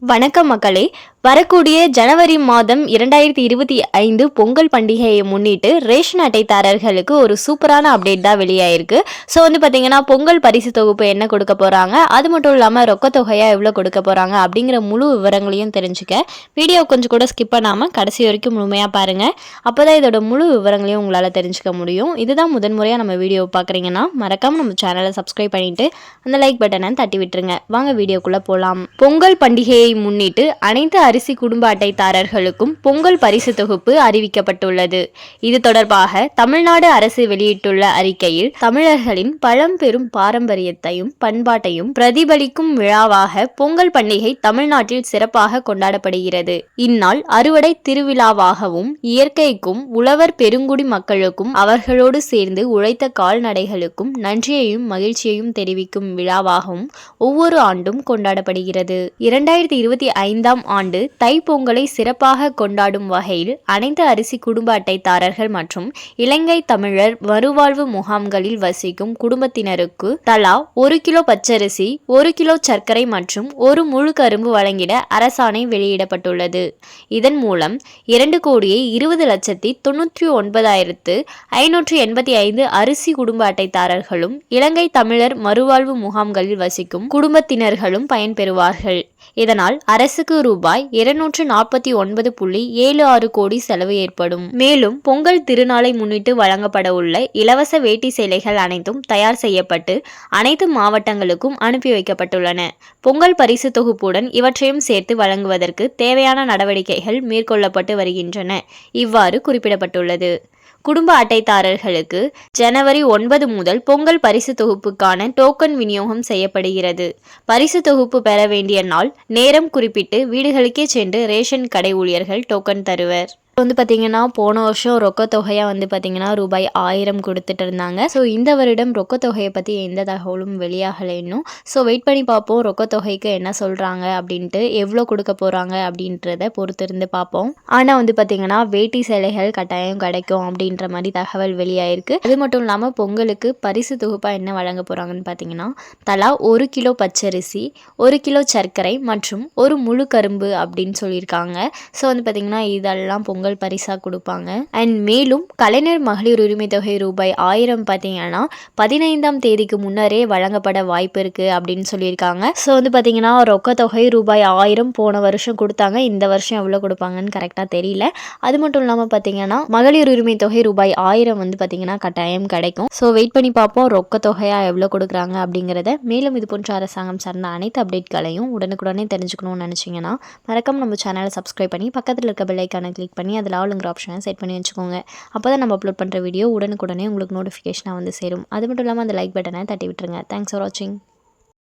வணக்கம் மக்களே. வரக்கூடிய ஜனவரி மாதம் 2025 பொங்கல் பண்டிகையை முன்னிட்டு ரேஷன் அட்டைதாரர்களுக்கு ஒரு சூப்பரான அப்டேட் தான் வெளியாயிருக்கு. ஸோ பார்த்தீங்கன்னா பொங்கல் பரிசு தொகுப்பு என்ன கொடுக்க போகிறாங்க, அது மட்டும் இல்லாமல் ரொக்கத்தொகையாக எவ்வளோ கொடுக்க போகிறாங்க அப்படிங்கிற முழு விவரங்களையும் தெரிஞ்சுக்க வீடியோ கொஞ்சம் கூட ஸ்கிப் பண்ணாமல் கடைசி வரைக்கும் முழுமையாக பாருங்கள். அப்போ தான் இதோட முழு விவரங்களையும் உங்களால் தெரிஞ்சுக்க முடியும். இதுதான் முதன்முறையாக நம்ம வீடியோவை பார்க்குறீங்கன்னா மறக்காமல் நம்ம சேனலை சப்ஸ்கிரைப் பண்ணிவிட்டு அந்த லைக் பட்டனை தட்டி விட்டுருங்க. வாங்க வீடியோக்குள்ளே போகலாம். பொங்கல் பண்டிகையை முன்னிட்டு அனைத்து அரிசி குடும்ப அட்டைதாரர்களுக்கும் பொங்கல் பரிசு தொகுப்பு அறிவிக்கப்பட்டுள்ளது. இது தொடர்பாக தமிழ்நாடு அரசு வெளியிட்டுள்ள அறிக்கையில், தமிழர்களின் பழம்பெரும் பாரம்பரியத்தையும் பண்பாட்டையும் பிரதிபலிக்கும் விழாவாக பொங்கல் பண்டிகை தமிழ்நாட்டில் சிறப்பாக கொண்டாடப்படுகிறது. இந்நாள் அறுவடை திருவிழாவாகவும் இயற்கைக்கும் உழவர் பெருங்குடி மக்களுக்கும் அவர்களோடு சேர்ந்து உழைத்த கால்நடைகளுக்கும் நன்றியையும் மகிழ்ச்சியையும் தெரிவிக்கும் விழாவாகவும் ஒவ்வொரு ஆண்டும் கொண்டாடப்படுகிறது. 2025ஆம் ஆண்டு தைப்பொங்கலை சிறப்பாக கொண்டாடும் வகையில் அனைத்து அரிசி குடும்ப அட்டைதாரர்கள் மற்றும் இலங்கை தமிழர் மறுவாழ்வு முகாம்களில் வசிக்கும் குடும்பத்தினருக்கு தலா 1 கிலோ பச்சரிசி, 1 கிலோ சர்க்கரை மற்றும் 1 முழு கரும்பு வழங்கிட அரசாணை வெளியிடப்பட்டுள்ளது. இதன் மூலம் 2,20,99,585 அரிசி குடும்ப அட்டைதாரர்களும் இலங்கை தமிழர் மறுவாழ்வு முகாம்களில் வசிக்கும் குடும்பத்தினர்களும் பயன்பெறுவார்கள். இதனால் அரசுக்கு ரூபாய் 249.76 கோடி செலவு ஏற்படும். மேலும் பொங்கல் திருநாளை முன்னிட்டு வழங்கப்பட உள்ள இலவச வேட்டி சேலைகள் அனைத்தும் தயார் செய்யப்பட்டு அனைத்து மாவட்டங்களுக்கும் அனுப்பி வைக்கப்பட்டுள்ளன. பொங்கல் பரிசு தொகுப்புடன் இவற்றையும் சேர்த்து வழங்குவதற்கு தேவையான நடவடிக்கைகள் மேற்கொள்ளப்பட்டு வருகின்றன. இவ்வாறு குறிப்பிடப்பட்டுள்ளது. குடும்ப அட்டைதாரர்களுக்கு ஜனவரி 9 முதல் பொங்கல் பரிசு தொகுப்புக்கான டோக்கன் விநியோகம் செய்யப்படுகிறது. பரிசு தொகுப்பு பெற வேண்டிய நாள், நேரம் குறிப்பிட்டு வீடுகளுக்கே சென்று ரேஷன் கடை ஊழியர்கள் டோக்கன் தருவர். பார்த்தீங்கன்னா போன வருஷம் ரொக்கத்தொகையாக பார்த்தீங்கன்னா ரூபாய் 1000 கொடுத்துட்டு இருந்தாங்க. ஸோ இந்த வருடம் ரொக்கத்தொகையை பற்றி எந்த தகவலும் வெளியாகலை இன்னும். ஸோ வெயிட் பண்ணி பார்ப்போம் ரொக்கத்தொகைக்கு என்ன சொல்கிறாங்க அப்படின்ட்டு, எவ்வளோ கொடுக்க போகிறாங்க அப்படின்றத பொறுத்திருந்து பார்ப்போம். ஆனால் பார்த்தீங்கன்னா வேட்டி சேலைகள் கட்டாயம் கிடைக்கும் அப்படின்ற மாதிரி தகவல் வெளியாயிருக்கு. அது மட்டும் இல்லாமல் பொங்கலுக்கு பரிசு தொகுப்பாக என்ன வழங்க போகிறாங்கன்னு பார்த்தீங்கன்னா தலா 1 கிலோ பச்சரிசி, 1 கிலோ சர்க்கரை மற்றும் 1 முழு கரும்பு அப்படின்னு சொல்லியிருக்காங்க. ஸோ பார்த்தீங்கன்னா இதெல்லாம் பொங்கல் பரிசா கொடுப்பாங்க. அண்ட் மேலும் கலைஞர் மகளிர் உரிமை தொகை ரூபாய் 1000 பார்த்தீங்கன்னா 15ஆம் தேதிக்கு முன்னரே வழங்கப்பட வாய்ப்பு இருக்கு அப்படின்னு சொல்லியிருக்காங்க. ஸோ பார்த்தீங்கன்னா ரொக்கத்தொகை ரூபாய் 1000 போன வருஷம் கொடுத்தாங்க. இந்த வருஷம் எவ்வளோ கொடுப்பாங்கன்னு கரெக்டாக தெரியல. அது மட்டும் இல்லாமல் பார்த்தீங்கன்னா மகளிர் உரிமை தொகை ரூபாய் 1000 பார்த்தீங்கன்னா கட்டாயம் கிடைக்கும். ஸோ வெயிட் பண்ணி பார்ப்போம் ரொக்கத்தொகையாக எவ்வளோ கொடுக்குறாங்க அப்படிங்கிறத. மேலும் இது போன்ற அரசாங்கம் சார்ந்த அனைத்து அப்டேட்களையும் உடனுக்குடனே தெரிஞ்சுக்கணும்னு நினச்சிங்கன்னா மறக்காம நம்ம சேனலை சப்ஸ்கிரைப் பண்ணி பக்கத்தில் இருக்க பெல் ஐக்கானை கிளிக் பண்ணி அதில் ஆளுங்கிற ஆப்ஷனை செட் பண்ணி வச்சுக்கோங்க. அப்போ தான் நம்ம அப்லோட் பண்ணுற வீடியோ உடனுக்குடனே உங்களுக்கு நோட்டிஃபிகேஷனாக வந்து சேரும். அது மட்டும் இல்லாமல் அந்த லைக் பட்டனை தட்டி விட்டுருங்க. தேங்க்ஸ் ஃபார் வாட்சிங்.